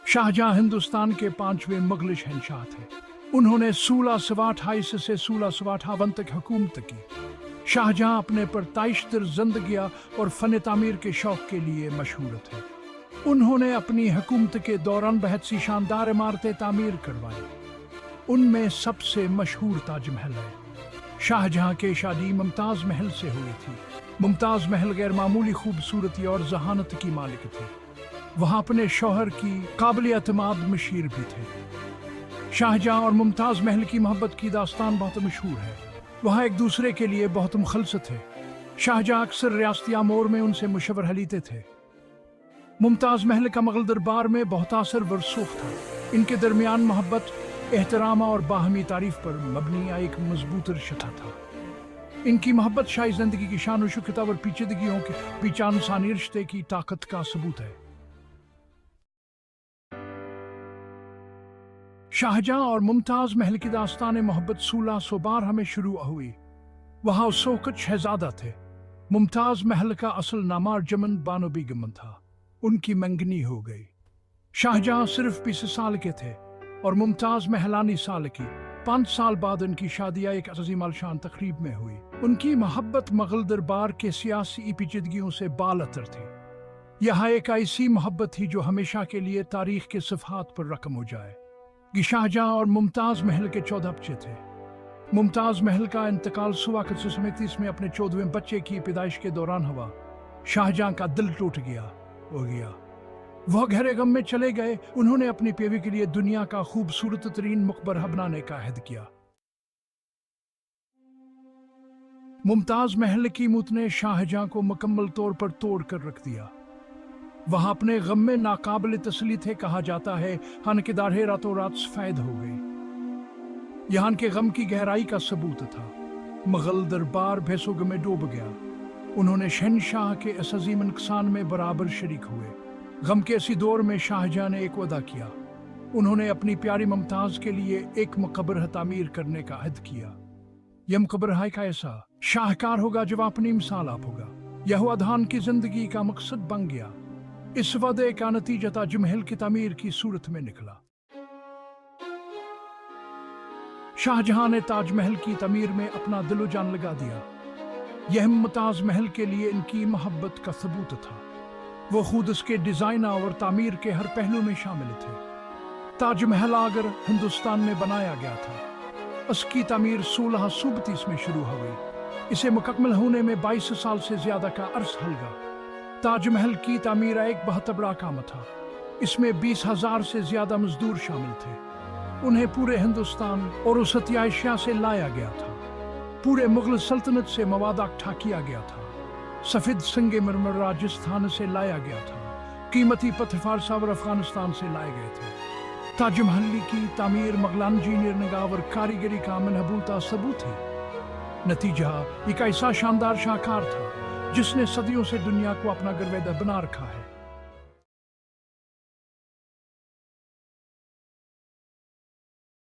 शाहजहां हिंदुस्तान के पांचवें मुगल शहंशाह थे। उन्होंने 1628 से 1658 तक हुकूमत की। शाहजहां अपने परताइश दर जिंदगियां और फन तामीर के शौक के लिए मशहूर थे। उन्होंने अपनी हुकूमत के दौरान बहुत सी शानदार इमारतें तामीर करवाई। उनमें सबसे मशहूर ताजमहल है। शाहजहां की शादी मुमताज महल से हुई थी। मुमताज महल गैर मामूली खूबसूरती और जहानत की मालिक थे। वहां अपने शौहर की काबिल एतमाद मशीर भी थे। शाहजहां और मुमताज महल की मोहब्बत की दास्तान बहुत मशहूर है। वहाँ एक दूसरे के लिए बहुत मुखलस थे। शाहजहां अक्सर रियासती आमोर में उनसे मुशव्वर लेते थे। मुमताज महल का मुगल दरबार में बहुत असर व रसूख था। इनके दरमियान मोहब्बत, एहतराम और बाहमी तारीफ पर मबनी एक मजबूत रिश्ता था। इनकी मोहब्बत शाही जिंदगी की शान और शुक्रता और पेचीदगियों के बीच इंसानी रिश्ते की ताकत का सबूत है। शाहजहां और मुमताज महल की दास्तान मोहब्बत 1612 में शुरू हुई। वहां उस वक्त शहजादा थे। मुमताज महल का असल नाम अर्जुमन बानो बेगम था। उनकी मंगनी हो गई। शाहजहां सिर्फ 20 साल के थे और मुमताज महलानी साल की। 5 साल बाद उनकी शादी एक अजीम आलिशान तकरीब में हुई। उनकी मोहब्बत मुगल दरबार के सियासी पेचीदगियों से बालतर थी। यह एक ऐसी मोहब्बत थी जो हमेशा के लिए तारीख के सफ़हात पर रकम हो जाए। शाहजहां और मुमताज महल के 14 बच्चे थे। मुमताज महल का इंतकाल 1631 में अपने 14वें बच्चे की पैदाइश के दौरान हुआ। शाहजहां का दिल टूट गया। वह गहरे गम में चले गए। उन्होंने अपनी बीवी के लिए दुनिया का खूबसूरत तरीन मकबरा बनाने का अहद किया। मुमताज महल की मौत ने शाहजहां को मुकम्मल तौर पर तोड़ कर रख दिया। वह अपने गम में नाकाबिल तसली थे। कहा जाता है हन के दाढ़े रातों रात सफेद हो गई। यहाँ के गम की गहराई का सबूत था। मुगल दरबार भैंसों में डूब गया। उन्होंने शहनशाह के इस अजीम नुकसान में बराबर शरीक हुए। गम के इसी दौर में शाहजहां ने एक वादा किया। उन्होंने अपनी प्यारी मुमताज के लिए एक मकबरा तामीर करने का अहद किया। यह मकबरा का ऐसा शाहकार होगा जो अपनी मिसाल आप होगा। यह अदहान की जिंदगी का मकसद बन गया। इस वादे का नतीजा ताजमहल की तामीर की सूरत में निकला। शाहजहां ने ताजमहल की तामीर में अपना दिलो जान लगा दिया। यह मुमताज महल के लिए इनकी मोहब्बत का सबूत था। वो खुद उसके डिजाइन और तामीर के हर पहलू में शामिल थे। ताजमहल आगर हिंदुस्तान में बनाया गया था। इसकी तामीर 1632 में शुरू हुई। इसे मुकम्मल होने में 22 साल से ज्यादा का अरसा लगा। ताजमहल की तामीर एक बहुत बड़ा काम था। इसमें 20,000 से ज्यादा मजदूर शामिल थे। उन्हें पूरे हिंदुस्तान और उस एशिया से लाया गया था। पूरे मुगल सल्तनत से मवाद इकट्ठा किया गया था। सफेद संगमरमर राजस्थान से लाया गया था। कीमती पत्थर फारसा और अफगानिस्तान से लाए गए थे। ताजमहल की तामीर मुगल इंजीनियर निगाह और कारीगरी का मनहबूता सबूत है। नतीजा एक ऐसा शानदार शाहकार था जिसने सदियों से दुनिया को अपना गर्वेदा बना रखा है।